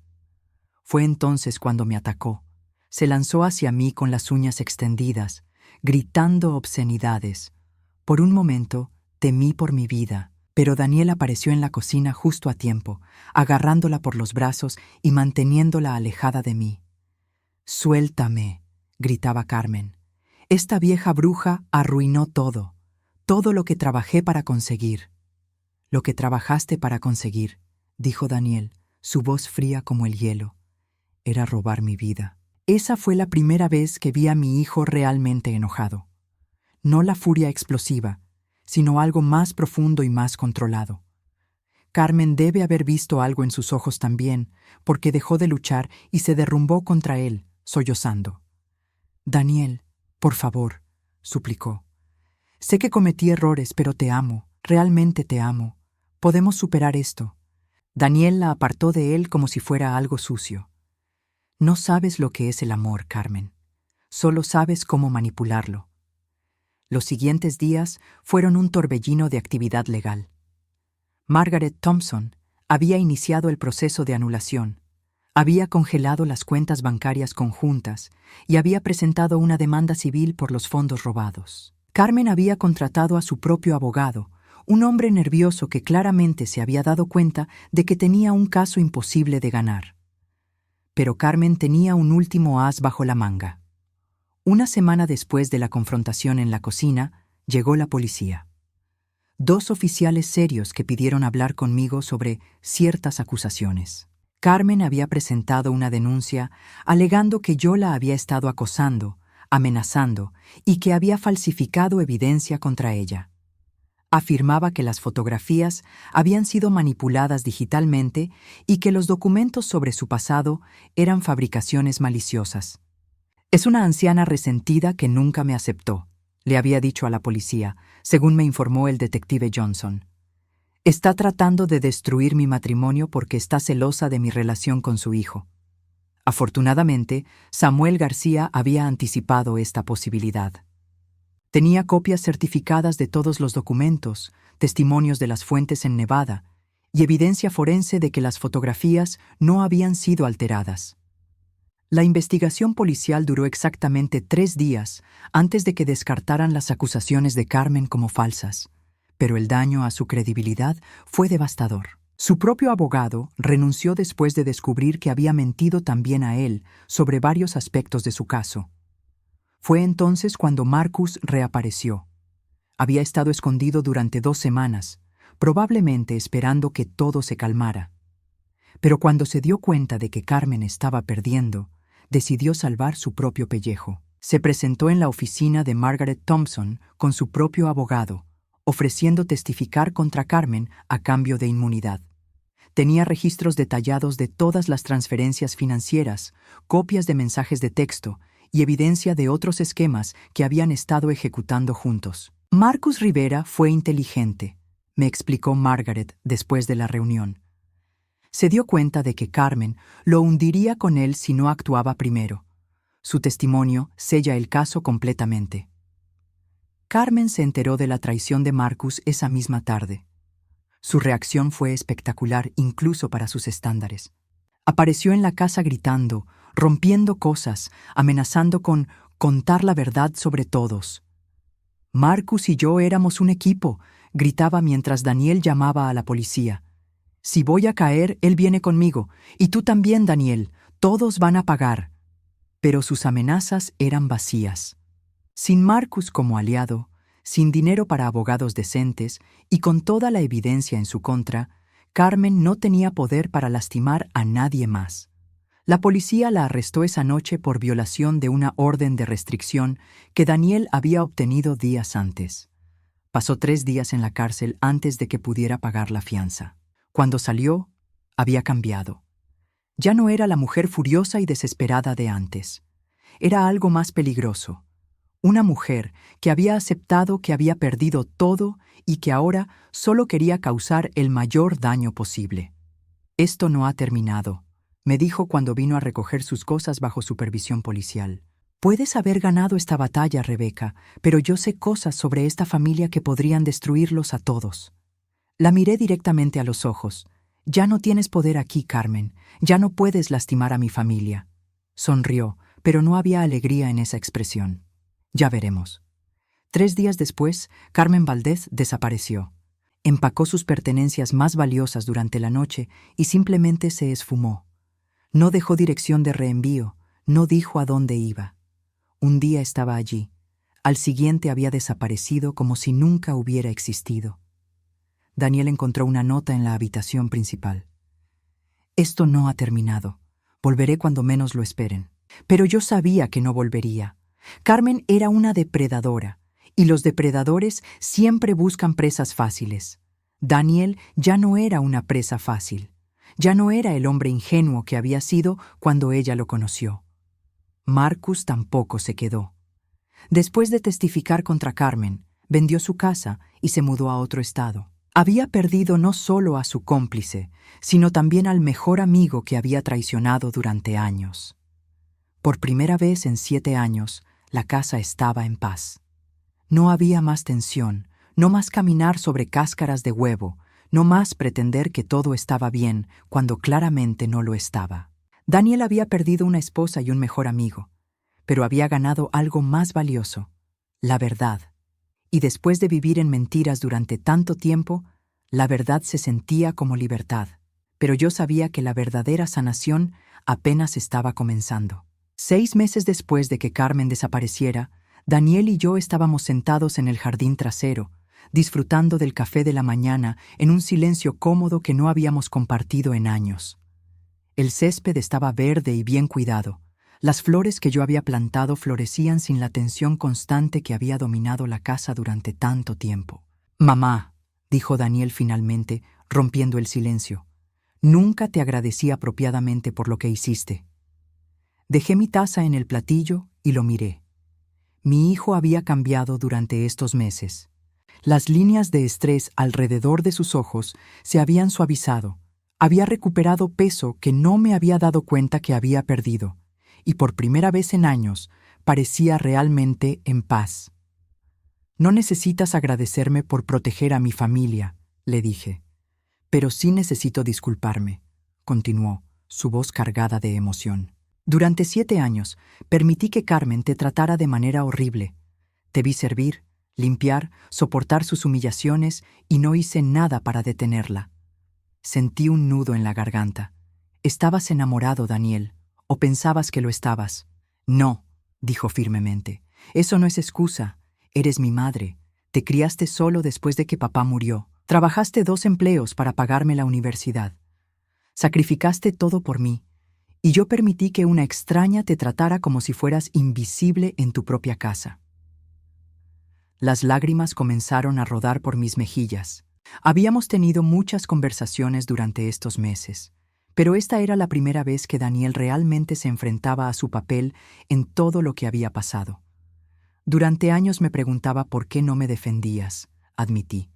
Fue entonces cuando me atacó. Se lanzó hacia mí con las uñas extendidas, gritando obscenidades. Por un momento temí por mi vida, pero Daniel apareció en la cocina justo a tiempo, agarrándola por los brazos y manteniéndola alejada de mí. «Suéltame», gritaba Carmen. Esta vieja bruja arruinó todo, todo lo que trabajé para conseguir. Lo que trabajaste para conseguir, dijo Daniel, su voz fría como el hielo, era robar mi vida. Esa fue la primera vez que vi a mi hijo realmente enojado. No la furia explosiva, sino algo más profundo y más controlado. Carmen debe haber visto algo en sus ojos también, porque dejó de luchar y se derrumbó contra él, sollozando. Daniel, por favor, suplicó. Sé que cometí errores, pero te amo, realmente te amo. Podemos superar esto. Daniel la apartó de él como si fuera algo sucio. No sabes lo que es el amor, Carmen. Solo sabes cómo manipularlo. Los siguientes días fueron un torbellino de actividad legal. Margaret Thompson había iniciado el proceso de anulación, había congelado las cuentas bancarias conjuntas y había presentado una demanda civil por los fondos robados. Carmen había contratado a su propio abogado, un hombre nervioso que claramente se había dado cuenta de que tenía un caso imposible de ganar. Pero Carmen tenía un último as bajo la manga. Una semana después de la confrontación en la cocina, llegó la policía. 2 oficiales serios que pidieron hablar conmigo sobre ciertas acusaciones. Carmen había presentado una denuncia alegando que yo la había estado acosando, amenazando y que había falsificado evidencia contra ella. Afirmaba que las fotografías habían sido manipuladas digitalmente y que los documentos sobre su pasado eran fabricaciones maliciosas. Es una anciana resentida que nunca me aceptó, le había dicho a la policía, según me informó el detective Johnson. Está tratando de destruir mi matrimonio porque está celosa de mi relación con su hijo. Afortunadamente, Samuel García había anticipado esta posibilidad. Tenía copias certificadas de todos los documentos, testimonios de las fuentes en Nevada y evidencia forense de que las fotografías no habían sido alteradas. La investigación policial duró exactamente 3 días antes de que descartaran las acusaciones de Carmen como falsas, pero el daño a su credibilidad fue devastador. Su propio abogado renunció después de descubrir que había mentido también a él sobre varios aspectos de su caso. Fue entonces cuando Marcus reapareció. Había estado escondido durante 2 semanas, probablemente esperando que todo se calmara. Pero cuando se dio cuenta de que Carmen estaba perdiendo, decidió salvar su propio pellejo. Se presentó en la oficina de Margaret Thompson con su propio abogado, ofreciendo testificar contra Carmen a cambio de inmunidad. Tenía registros detallados de todas las transferencias financieras, copias de mensajes de texto y evidencia de otros esquemas que habían estado ejecutando juntos. Marcus Rivera fue inteligente, me explicó Margaret después de la reunión. Se dio cuenta de que Carmen lo hundiría con él si no actuaba primero. Su testimonio sella el caso completamente. Carmen se enteró de la traición de Marcus esa misma tarde. Su reacción fue espectacular incluso para sus estándares. Apareció en la casa gritando, rompiendo cosas, amenazando con contar la verdad sobre todos. Marcus y yo éramos un equipo, gritaba mientras Daniel llamaba a la policía. Si voy a caer, él viene conmigo, y tú también, Daniel, todos van a pagar. Pero sus amenazas eran vacías. Sin Marcus como aliado, sin dinero para abogados decentes y con toda la evidencia en su contra, Carmen no tenía poder para lastimar a nadie más. La policía la arrestó esa noche por violación de una orden de restricción que Daniel había obtenido días antes. Pasó 3 días en la cárcel antes de que pudiera pagar la fianza. Cuando salió, había cambiado. Ya no era la mujer furiosa y desesperada de antes. Era algo más peligroso. Una mujer que había aceptado que había perdido todo y que ahora solo quería causar el mayor daño posible. Esto no ha terminado, me dijo cuando vino a recoger sus cosas bajo supervisión policial. Puedes haber ganado esta batalla, Rebeca, pero yo sé cosas sobre esta familia que podrían destruirlos a todos. La miré directamente a los ojos. Ya no tienes poder aquí, Carmen. Ya no puedes lastimar a mi familia. Sonrió, pero no había alegría en esa expresión. Ya veremos. 3 días después, Carmen Valdez desapareció. Empacó sus pertenencias más valiosas durante la noche y simplemente se esfumó. No dejó dirección de reenvío, no dijo a dónde iba. Un día estaba allí. Al siguiente había desaparecido como si nunca hubiera existido. Daniel encontró una nota en la habitación principal. Esto no ha terminado. Volveré cuando menos lo esperen. Pero yo sabía que no volvería. Carmen era una depredadora, y los depredadores siempre buscan presas fáciles. Daniel ya no era una presa fácil. Ya no era el hombre ingenuo que había sido cuando ella lo conoció. Marcus tampoco se quedó. Después de testificar contra Carmen, vendió su casa y se mudó a otro estado. Había perdido no solo a su cómplice, sino también al mejor amigo que había traicionado durante años. Por primera vez en 7 años, la casa estaba en paz. No había más tensión, no más caminar sobre cáscaras de huevo, no más pretender que todo estaba bien cuando claramente no lo estaba. Daniel había perdido una esposa y un mejor amigo, pero había ganado algo más valioso, la verdad. Y después de vivir en mentiras durante tanto tiempo, la verdad se sentía como libertad. Pero yo sabía que la verdadera sanación apenas estaba comenzando. 6 meses después de que Carmen desapareciera, Daniel y yo estábamos sentados en el jardín trasero, disfrutando del café de la mañana en un silencio cómodo que no habíamos compartido en años. El césped estaba verde y bien cuidado. Las flores que yo había plantado florecían sin la tensión constante que había dominado la casa durante tanto tiempo. «Mamá», dijo Daniel finalmente, rompiendo el silencio, «nunca te agradecí apropiadamente por lo que hiciste». Dejé mi taza en el platillo y lo miré. Mi hijo había cambiado durante estos meses. Las líneas de estrés alrededor de sus ojos se habían suavizado. Había recuperado peso que no me había dado cuenta que había perdido. Y por primera vez en años, parecía realmente en paz. «No necesitas agradecerme por proteger a mi familia», le dije. «Pero sí necesito disculparme», continuó, su voz cargada de emoción. «Durante 7 años, permití que Carmen te tratara de manera horrible. Te vi servir, limpiar, soportar sus humillaciones y no hice nada para detenerla». Sentí un nudo en la garganta. «¿Estabas enamorado, Daniel? ¿O pensabas que lo estabas?» «No», dijo firmemente. «Eso no es excusa. Eres mi madre. Te criaste solo después de que papá murió. Trabajaste 2 empleos para pagarme la universidad. Sacrificaste todo por mí. Y yo permití que una extraña te tratara como si fueras invisible en tu propia casa». Las lágrimas comenzaron a rodar por mis mejillas. Habíamos tenido muchas conversaciones durante estos meses. Pero esta era la primera vez que Daniel realmente se enfrentaba a su papel en todo lo que había pasado. Durante años me preguntaba por qué no me defendías, admití.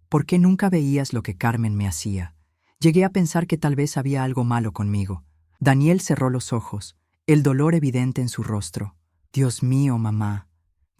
¿Por qué nunca veías lo que Carmen me hacía? Llegué a pensar que tal vez había algo malo conmigo. Daniel cerró los ojos, el dolor evidente en su rostro. «Dios mío, mamá».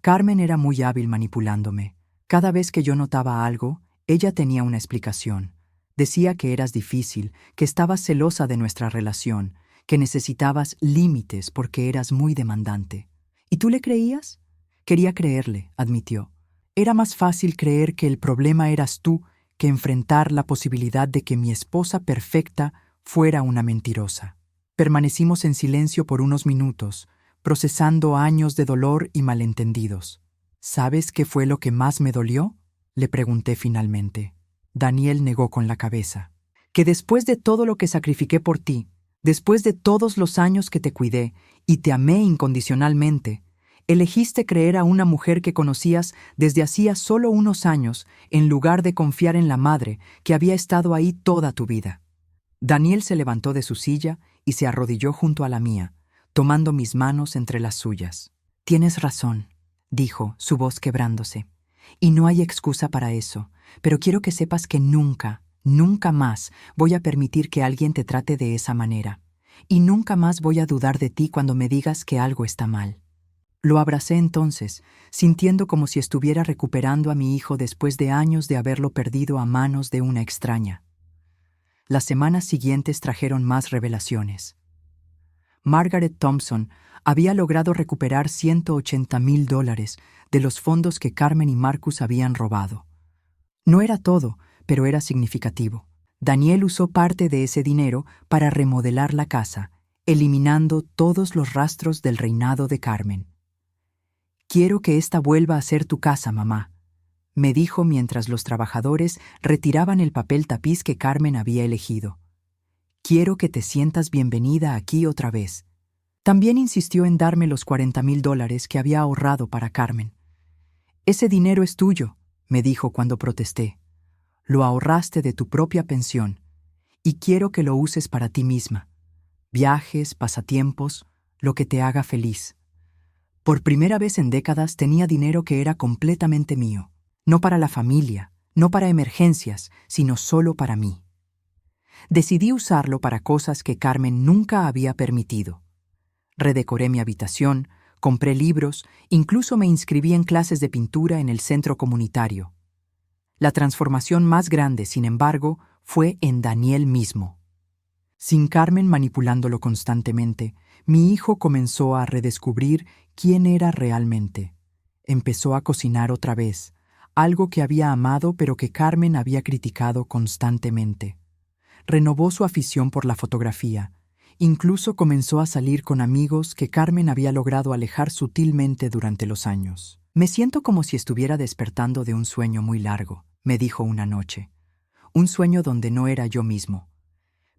Carmen era muy hábil manipulándome. Cada vez que yo notaba algo, ella tenía una explicación. Decía que eras difícil, que estabas celosa de nuestra relación, que necesitabas límites porque eras muy demandante. ¿Y tú le creías? Quería creerle, admitió. Era más fácil creer que el problema eras tú que enfrentar la posibilidad de que mi esposa perfecta fuera una mentirosa. Permanecimos en silencio por unos minutos, procesando años de dolor y malentendidos. ¿Sabes qué fue lo que más me dolió?, le pregunté finalmente. Daniel negó con la cabeza. «Que después de todo lo que sacrifiqué por ti, después de todos los años que te cuidé y te amé incondicionalmente, elegiste creer a una mujer que conocías desde hacía solo unos años en lugar de confiar en la madre que había estado ahí toda tu vida». Daniel se levantó de su silla y se arrodilló junto a la mía, tomando mis manos entre las suyas. «Tienes razón», dijo, su voz quebrándose. «Y no hay excusa para eso. Pero quiero que sepas que nunca, nunca más voy a permitir que alguien te trate de esa manera. Y nunca más voy a dudar de ti cuando me digas que algo está mal». Lo abracé entonces, sintiendo como si estuviera recuperando a mi hijo después de años de haberlo perdido a manos de una extraña. Las semanas siguientes trajeron más revelaciones. Margaret Thompson había logrado recuperar $180,000 de los fondos que Carmen y Marcus habían robado. No era todo, pero era significativo. Daniel usó parte de ese dinero para remodelar la casa, eliminando todos los rastros del reinado de Carmen. Quiero que esta vuelva a ser tu casa, mamá, me dijo mientras los trabajadores retiraban el papel tapiz que Carmen había elegido. Quiero que te sientas bienvenida aquí otra vez. También insistió en darme los $40,000 que había ahorrado para Carmen. Ese dinero es tuyo, me dijo cuando protesté. Lo ahorraste de tu propia pensión, y quiero que lo uses para ti misma. Viajes, pasatiempos, lo que te haga feliz. Por primera vez en décadas tenía dinero que era completamente mío. No para la familia, no para emergencias, sino solo para mí. Decidí usarlo para cosas que Carmen nunca había permitido. Redecoré mi habitación, compré libros, incluso me inscribí en clases de pintura en el centro comunitario. La transformación más grande, sin embargo, fue en Daniel mismo. Sin Carmen manipulándolo constantemente, mi hijo comenzó a redescubrir quién era realmente. Empezó a cocinar otra vez, algo que había amado pero que Carmen había criticado constantemente. Renovó su afición por la fotografía. Incluso comenzó a salir con amigos que Carmen había logrado alejar sutilmente durante los años. Me siento como si estuviera despertando de un sueño muy largo, me dijo una noche. Un sueño donde no era yo mismo.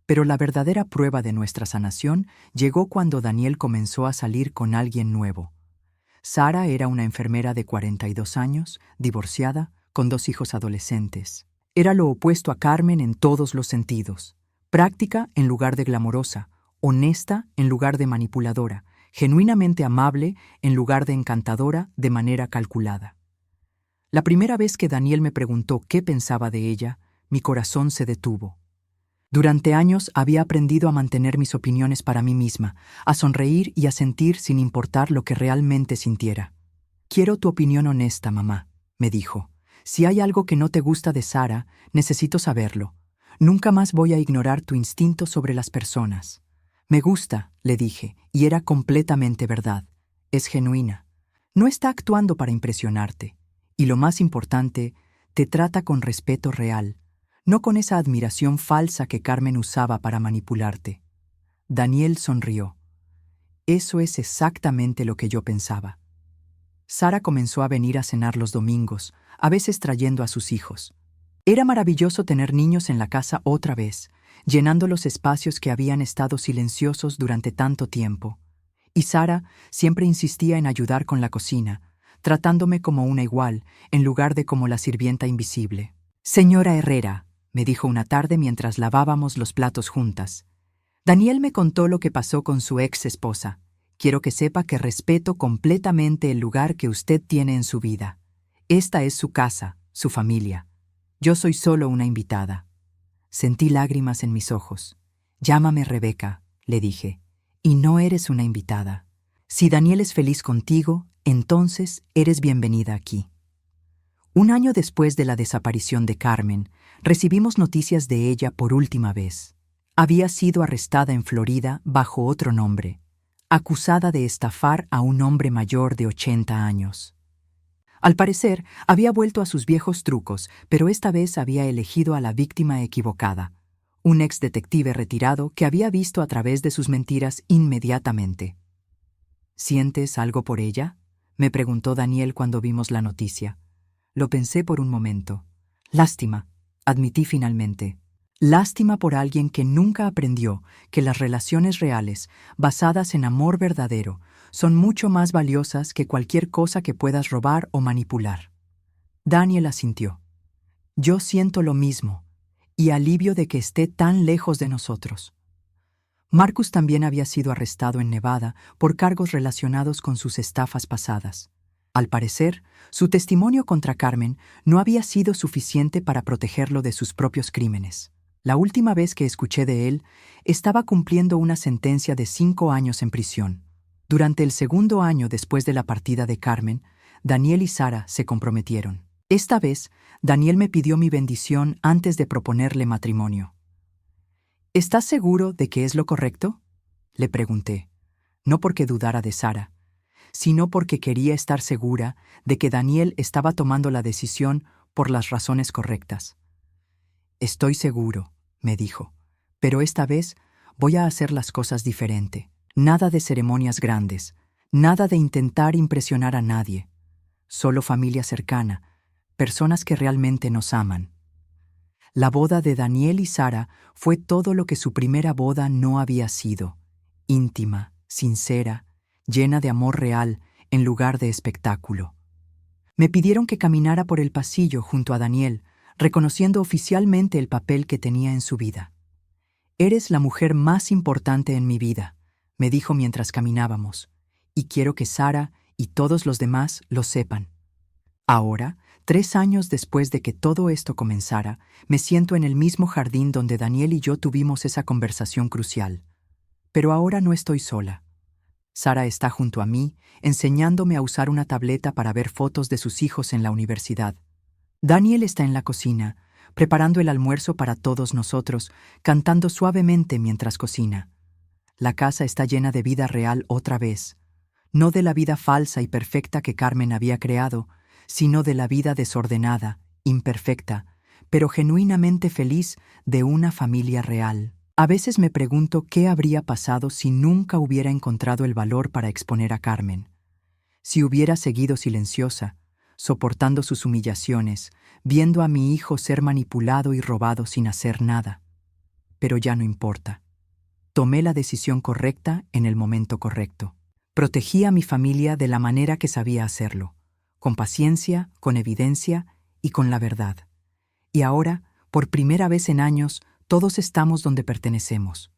Pero la verdadera prueba de nuestra sanación llegó cuando Daniel comenzó a salir con alguien nuevo. Sara era una enfermera de 42 años, divorciada, con 2 hijos adolescentes. Era lo opuesto a Carmen en todos los sentidos. Práctica en lugar de glamorosa, honesta en lugar de manipuladora, genuinamente amable en lugar de encantadora de manera calculada. La primera vez que Daniel me preguntó qué pensaba de ella, mi corazón se detuvo. Durante años había aprendido a mantener mis opiniones para mí misma, a sonreír y a sentir sin importar lo que realmente sintiera. Quiero tu opinión honesta, mamá, me dijo. Si hay algo que no te gusta de Sara, necesito saberlo. Nunca más voy a ignorar tu instinto sobre las personas. Me gusta, le dije, y era completamente verdad. Es genuina. No está actuando para impresionarte. Y lo más importante, te trata con respeto real, no con esa admiración falsa que Carmen usaba para manipularte. Daniel sonrió. Eso es exactamente lo que yo pensaba. Sara comenzó a venir a cenar los domingos, a veces trayendo a sus hijos. Era maravilloso tener niños en la casa otra vez, llenando los espacios que habían estado silenciosos durante tanto tiempo. Y Sara siempre insistía en ayudar con la cocina, tratándome como una igual, en lugar de como la sirvienta invisible. «Señora Herrera», me dijo una tarde mientras lavábamos los platos juntas. Daniel me contó lo que pasó con su ex esposa. Quiero que sepa que respeto completamente el lugar que usted tiene en su vida. Esta es su casa, su familia. Yo soy solo una invitada. Sentí lágrimas en mis ojos. Llámame Rebeca, le dije, y no eres una invitada. Si Daniel es feliz contigo, entonces eres bienvenida aquí. Un año después de la desaparición de Carmen, recibimos noticias de ella por última vez. Había sido arrestada en Florida bajo otro nombre, acusada de estafar a un hombre mayor de 80 años. Al parecer, había vuelto a sus viejos trucos, pero esta vez había elegido a la víctima equivocada, un ex detective retirado que había visto a través de sus mentiras inmediatamente. ¿Sientes algo por ella?, me preguntó Daniel cuando vimos la noticia. Lo pensé por un momento. Lástima, admití finalmente. Lástima por alguien que nunca aprendió que las relaciones reales, basadas en amor verdadero, son mucho más valiosas que cualquier cosa que puedas robar o manipular. Daniel asintió. Yo siento lo mismo, y alivio de que esté tan lejos de nosotros. Marcus también había sido arrestado en Nevada por cargos relacionados con sus estafas pasadas. Al parecer, su testimonio contra Carmen no había sido suficiente para protegerlo de sus propios crímenes. La última vez que escuché de él, estaba cumpliendo una sentencia de 5 años en prisión. Durante el segundo año después de la partida de Carmen, Daniel y Sara se comprometieron. Esta vez, Daniel me pidió mi bendición antes de proponerle matrimonio. ¿Estás seguro de que es lo correcto?, le pregunté, no porque dudara de Sara, sino porque quería estar segura de que Daniel estaba tomando la decisión por las razones correctas. Estoy seguro, me dijo, pero esta vez voy a hacer las cosas diferente. Nada de ceremonias grandes, Nada de intentar impresionar a nadie, solo familia cercana, personas que realmente nos aman. La boda de Daniel y Sara fue todo lo que su primera boda no había sido: íntima, sincera, llena de amor real en lugar de espectáculo. Me pidieron que caminara por el pasillo junto a Daniel, reconociendo oficialmente el papel que tenía en su vida. «Eres la mujer más importante en mi vida», me dijo mientras caminábamos, «y quiero que Sara y todos los demás lo sepan». Ahora, 3 años después de que todo esto comenzara, me siento en el mismo jardín donde Daniel y yo tuvimos esa conversación crucial. Pero ahora no estoy sola. Sara está junto a mí, enseñándome a usar una tableta para ver fotos de sus hijos en la universidad. Daniel está en la cocina, preparando el almuerzo para todos nosotros, cantando suavemente mientras cocina. La casa está llena de vida real otra vez, no de la vida falsa y perfecta que Carmen había creado, sino de la vida desordenada, imperfecta, pero genuinamente feliz de una familia real. A veces me pregunto qué habría pasado si nunca hubiera encontrado el valor para exponer a Carmen. Si hubiera seguido silenciosa, soportando sus humillaciones, viendo a mi hijo ser manipulado y robado sin hacer nada. Pero ya no importa. Tomé la decisión correcta en el momento correcto. Protegí a mi familia de la manera que sabía hacerlo, con paciencia, con evidencia y con la verdad. Y ahora, por primera vez en años, todos estamos donde pertenecemos.